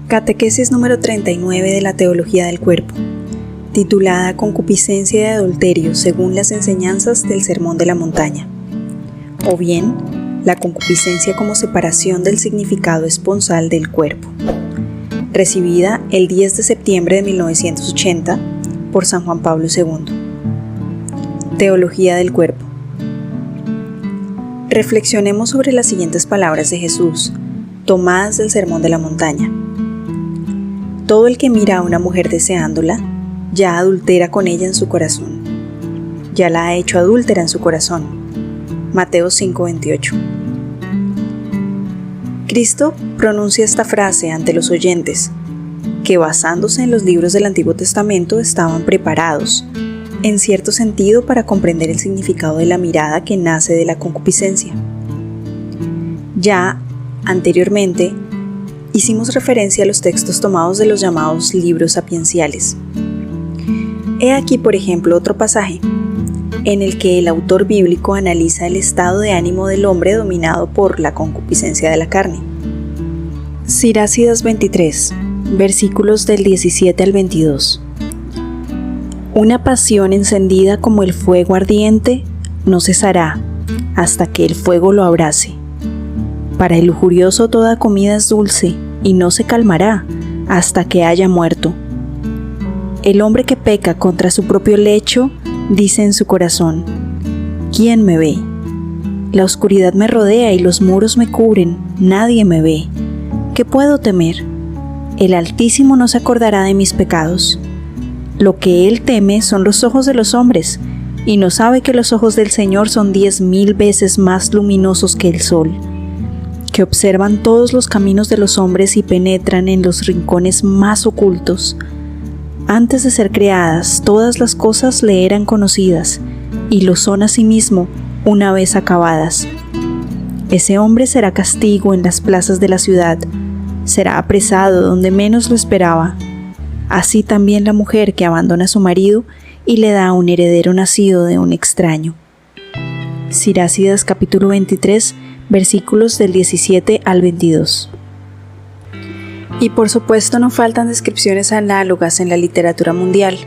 Catequesis número 39 de la Teología del Cuerpo, titulada Concupiscencia y Adulterio según las enseñanzas del Sermón de la Montaña, o bien, la concupiscencia como separación del significado esponsal del cuerpo, recibida el 10 de septiembre de 1980 por San Juan Pablo II. Teología del Cuerpo. Reflexionemos sobre las siguientes palabras de Jesús, tomadas del Sermón de la Montaña. Todo el que mira a una mujer deseándola, ya adultera con ella en su corazón. Ya la ha hecho adúltera en su corazón. Mateo 5:28. Cristo pronuncia esta frase ante los oyentes, que basándose en los libros del Antiguo Testamento estaban preparados, en cierto sentido, para comprender el significado de la mirada que nace de la concupiscencia. Ya anteriormente, hicimos referencia a los textos tomados de los llamados libros sapienciales. He aquí, por ejemplo, otro pasaje, en el que el autor bíblico analiza el estado de ánimo del hombre dominado por la concupiscencia de la carne. Sirácidas 23, versículos del 17 al 22. Una pasión encendida como el fuego ardiente no cesará hasta que el fuego lo abrace. Para el lujurioso toda comida es dulce y no se calmará hasta que haya muerto. El hombre que peca contra su propio lecho dice en su corazón: ¿quién me ve? La oscuridad me rodea y los muros me cubren, nadie me ve. ¿Qué puedo temer? El Altísimo no se acordará de mis pecados. Lo que él teme son los ojos de los hombres, y no sabe que los ojos del Señor son 10,000 veces más luminosos que el sol, que observan todos los caminos de los hombres y penetran en los rincones más ocultos. Antes de ser creadas, todas las cosas le eran conocidas, y lo son asimismo una vez acabadas. Ese hombre será castigo en las plazas de la ciudad, será apresado donde menos lo esperaba. Así también la mujer que abandona a su marido y le da a un heredero nacido de un extraño. Sirácidas capítulo 23, versículos del 17 al 22. Y por supuesto no faltan descripciones análogas en la literatura mundial.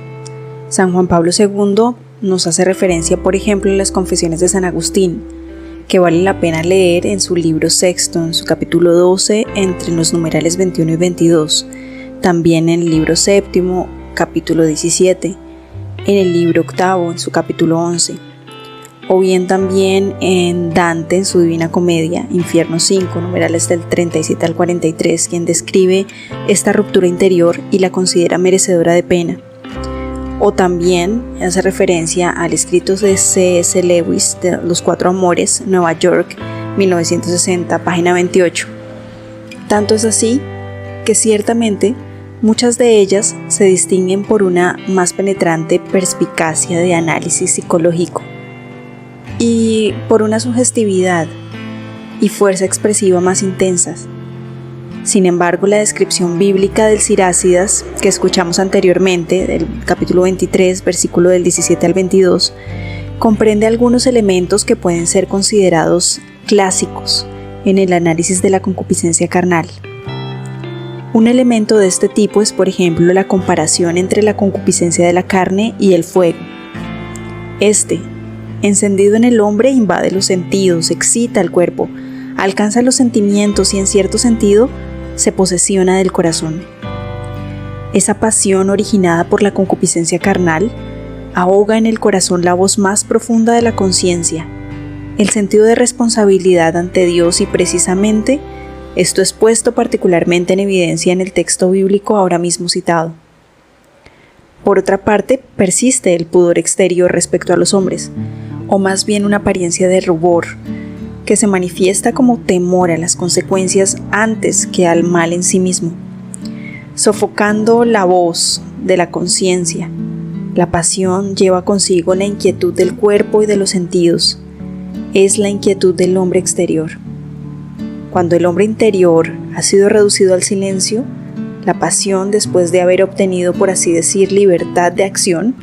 San Juan Pablo II nos hace referencia, por ejemplo, en las Confesiones de San Agustín, que vale la pena leer en su libro sexto, en su capítulo 12, entre los numerales 21 y 22, también en el libro séptimo, capítulo 17, en el libro octavo, en su capítulo 11, o bien también en Dante, en su Divina Comedia, Infierno 5, numerales del 37 al 43, quien describe esta ruptura interior y la considera merecedora de pena. O también hace referencia al escrito de C.S. Lewis, de Los Cuatro Amores, Nueva York, 1960, página 28. Tanto es así que ciertamente muchas de ellas se distinguen por una más penetrante perspicacia de análisis psicológico y por una sugestividad y fuerza expresiva más intensas. Sin embargo, la descripción bíblica del Sirácidas, que escuchamos anteriormente, del capítulo 23, versículo del 17 al 22, comprende algunos elementos que pueden ser considerados clásicos en el análisis de la concupiscencia carnal. Un elemento de este tipo es, por ejemplo, la comparación entre la concupiscencia de la carne y el fuego. Encendido en el hombre, invade los sentidos, excita el cuerpo, alcanza los sentimientos y en cierto sentido se posesiona del corazón. Esa pasión originada por la concupiscencia carnal ahoga en el corazón la voz más profunda de la conciencia, el sentido de responsabilidad ante Dios, y precisamente esto es puesto particularmente en evidencia en el texto bíblico ahora mismo citado. Por otra parte, persiste el pudor exterior respecto a los hombres, o más bien una apariencia de rubor, que se manifiesta como temor a las consecuencias antes que al mal en sí mismo. Sofocando la voz de la conciencia, la pasión lleva consigo la inquietud del cuerpo y de los sentidos. Es la inquietud del hombre exterior. Cuando el hombre interior ha sido reducido al silencio, la pasión, después de haber obtenido, por así decir, libertad de acción,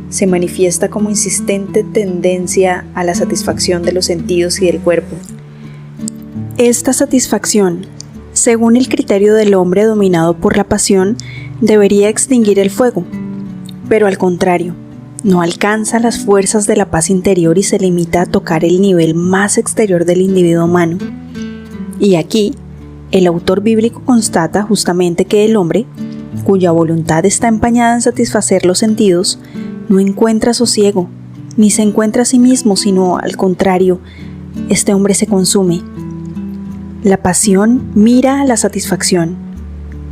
se manifiesta como insistente tendencia a la satisfacción de los sentidos y del cuerpo. Esta satisfacción según el criterio del hombre dominado por la pasión, debería extinguir el fuego, pero al contrario, no alcanza las fuerzas de la paz interior y se limita a tocar el nivel más exterior del individuo humano. Y aquí, el autor bíblico constata justamente que el hombre, cuya voluntad está empañada en satisfacer los sentidos, no encuentra sosiego, ni se encuentra a sí mismo, sino al contrario, este hombre se consume. La pasión mira a la satisfacción,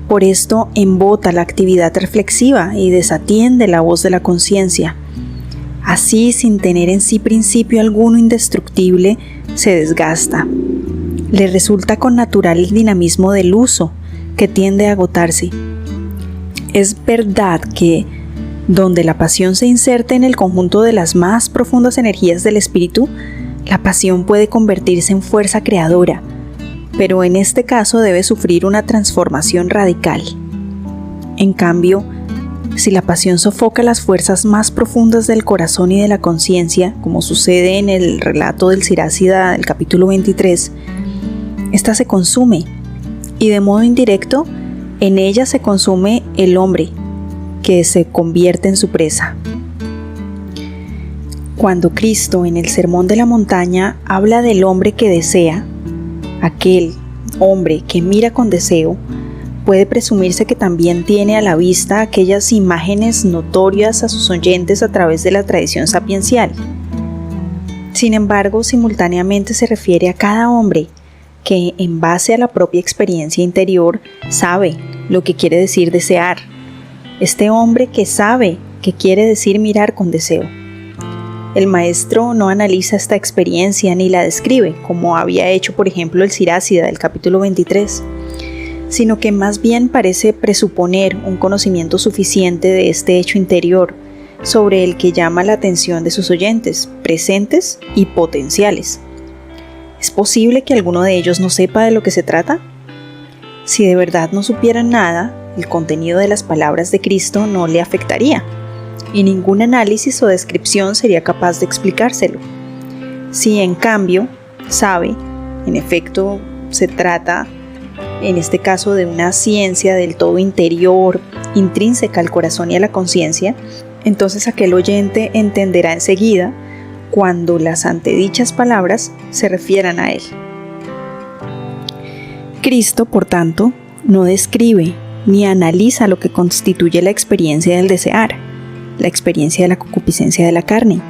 por esto embota la actividad reflexiva y desatiende la voz de la conciencia. Así, sin tener en sí principio alguno indestructible, se desgasta. Le resulta connatural el dinamismo del uso, que tiende a agotarse. Es verdad que, donde la pasión se inserte en el conjunto de las más profundas energías del espíritu, la pasión puede convertirse en fuerza creadora, pero en este caso debe sufrir una transformación radical. En cambio, si la pasión sofoca las fuerzas más profundas del corazón y de la conciencia, como sucede en el relato del Sirácida del capítulo 23, esta se consume, y de modo indirecto, en ella se consume el hombre, que se convierte en su presa. Cuando Cristo en el Sermón de la Montaña habla del hombre que desea, aquel hombre que mira con deseo, puede presumirse que también tiene a la vista aquellas imágenes notorias a sus oyentes a través de la tradición sapiencial. Sin embargo, simultáneamente se refiere a cada hombre que, en base a la propia experiencia interior, sabe lo que quiere decir desear. Este hombre que sabe que quiere decir mirar con deseo. El maestro no analiza esta experiencia ni la describe, como había hecho por ejemplo el Sirácida del capítulo 23, sino que más bien parece presuponer un conocimiento suficiente de este hecho interior, sobre el que llama la atención de sus oyentes, presentes y potenciales. ¿Es posible que alguno de ellos no sepa de lo que se trata? Si de verdad no supieran nada, el contenido de las palabras de Cristo no le afectaría, y ningún análisis o descripción sería capaz de explicárselo. Si en cambio sabe, en efecto se trata en este caso de una ciencia del todo interior, intrínseca al corazón y a la conciencia, entonces aquel oyente entenderá enseguida cuando las antedichas palabras se refieran a él. Cristo, por tanto, no describe ni analiza lo que constituye la experiencia del desear, la experiencia de la concupiscencia de la carne.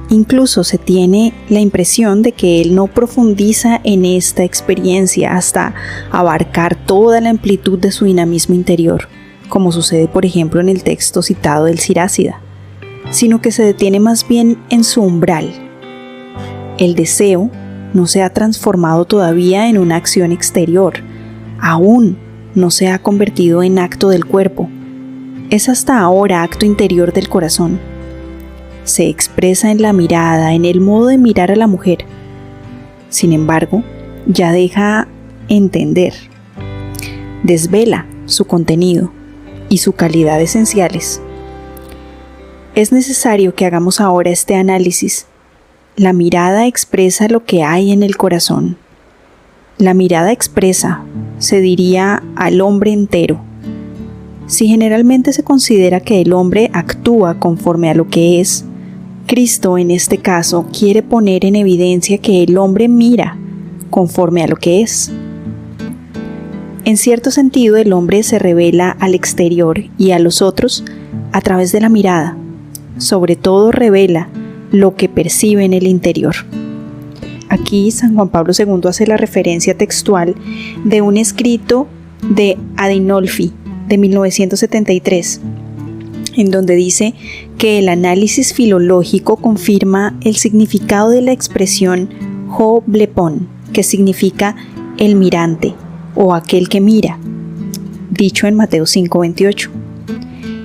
Incluso se tiene la impresión de que él no profundiza en esta experiencia hasta abarcar toda la amplitud de su dinamismo interior, como sucede por ejemplo en el texto citado del Sirácida, sino que se detiene más bien en su umbral. El deseo no se ha transformado todavía en una acción exterior, aún no se ha convertido en acto del cuerpo. Es hasta ahora acto interior del corazón. Se expresa en la mirada, en el modo de mirar a la mujer. Sin embargo, ya deja entender, desvela su contenido y su calidad esenciales. Es necesario que hagamos ahora este análisis. La mirada expresa lo que hay en el corazón. La mirada expresa, se diría, al hombre entero. Si generalmente se considera que el hombre actúa conforme a lo que es, Cristo en este caso quiere poner en evidencia que el hombre mira conforme a lo que es. En cierto sentido, el hombre se revela al exterior y a los otros a través de la mirada. Sobre todo revela lo que percibe en el interior. Aquí San Juan Pablo II hace la referencia textual de un escrito de Adinolfi de 1973, en donde dice que el análisis filológico confirma el significado de la expresión ho blepon, que significa el mirante o aquel que mira, dicho en Mateo 5:28.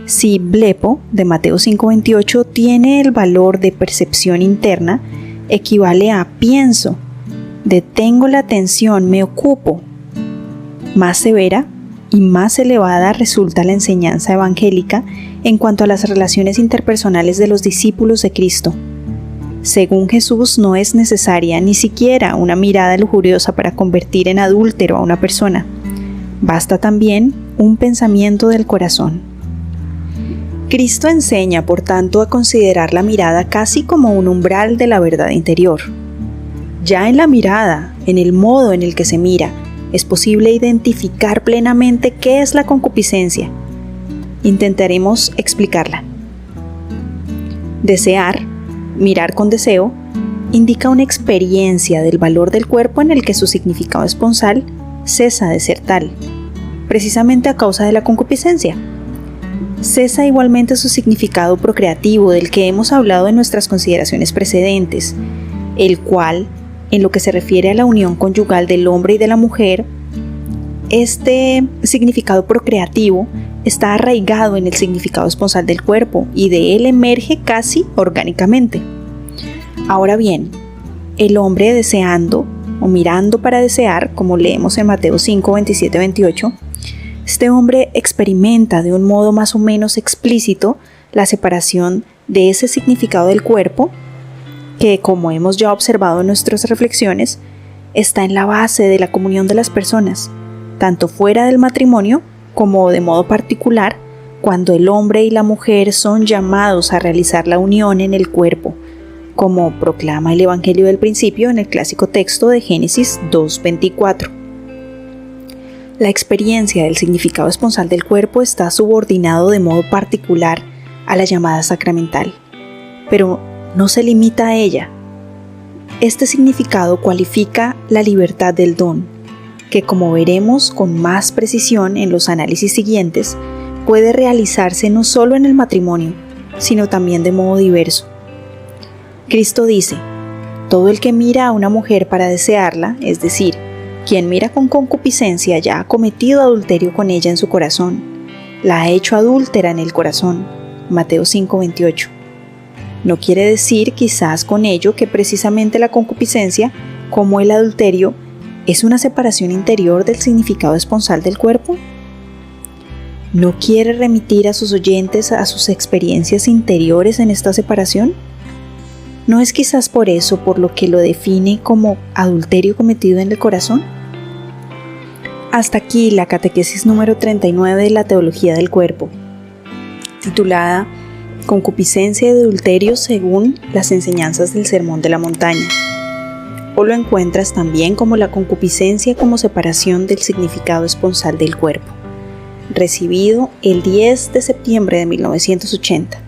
Si blepo de Mateo 5:28 tiene el valor de percepción interna, equivale a pienso, detengo la atención, me ocupo. Más severa y más elevada resulta la enseñanza evangélica en cuanto a las relaciones interpersonales de los discípulos de Cristo. Según Jesús, no es necesaria ni siquiera una mirada lujuriosa para convertir en adúltero a una persona. Basta también un pensamiento del corazón. Cristo enseña, por tanto, a considerar la mirada casi como un umbral de la verdad interior. Ya en la mirada, en el modo en el que se mira, es posible identificar plenamente qué es la concupiscencia. Intentaremos explicarla. Desear, mirar con deseo, indica una experiencia del valor del cuerpo en el que su significado esponsal cesa de ser tal, precisamente a causa de la concupiscencia. Cesa igualmente su significado procreativo del que hemos hablado en nuestras consideraciones precedentes, el cual, en lo que se refiere a la unión conyugal del hombre y de la mujer, este significado procreativo está arraigado en el significado esponsal del cuerpo y de él emerge casi orgánicamente. Ahora bien, el hombre deseando o mirando para desear, como leemos en Mateo 5, 27, 28, este hombre experimenta de un modo más o menos explícito la separación de ese significado del cuerpo que, como hemos ya observado en nuestras reflexiones, está en la base de la comunión de las personas, tanto fuera del matrimonio como de modo particular cuando el hombre y la mujer son llamados a realizar la unión en el cuerpo, como proclama el Evangelio del principio en el clásico texto de Génesis 2:24. La experiencia del significado esponsal del cuerpo está subordinado de modo particular a la llamada sacramental, pero no se limita a ella. Este significado cualifica la libertad del don, que, como veremos con más precisión en los análisis siguientes, puede realizarse no solo en el matrimonio, sino también de modo diverso. Cristo dice: todo el que mira a una mujer para desearla, es decir, quien mira con concupiscencia ya ha cometido adulterio con ella en su corazón, la ha hecho adúltera en el corazón. Mateo 5:28. No quiere decir quizás con ello que precisamente la concupiscencia, como el adulterio, es una separación interior del significado esponsal del cuerpo. ¿No quiere remitir a sus oyentes a sus experiencias interiores en esta separación? ¿No es quizás por eso por lo que lo define como adulterio cometido en el corazón? Hasta aquí la catequesis número 39 de la Teología del Cuerpo, titulada Concupiscencia y adulterio según las enseñanzas del Sermón de la Montaña. O lo encuentras también como la concupiscencia como separación del significado esponsal del cuerpo, recibido el 10 de septiembre de 1980.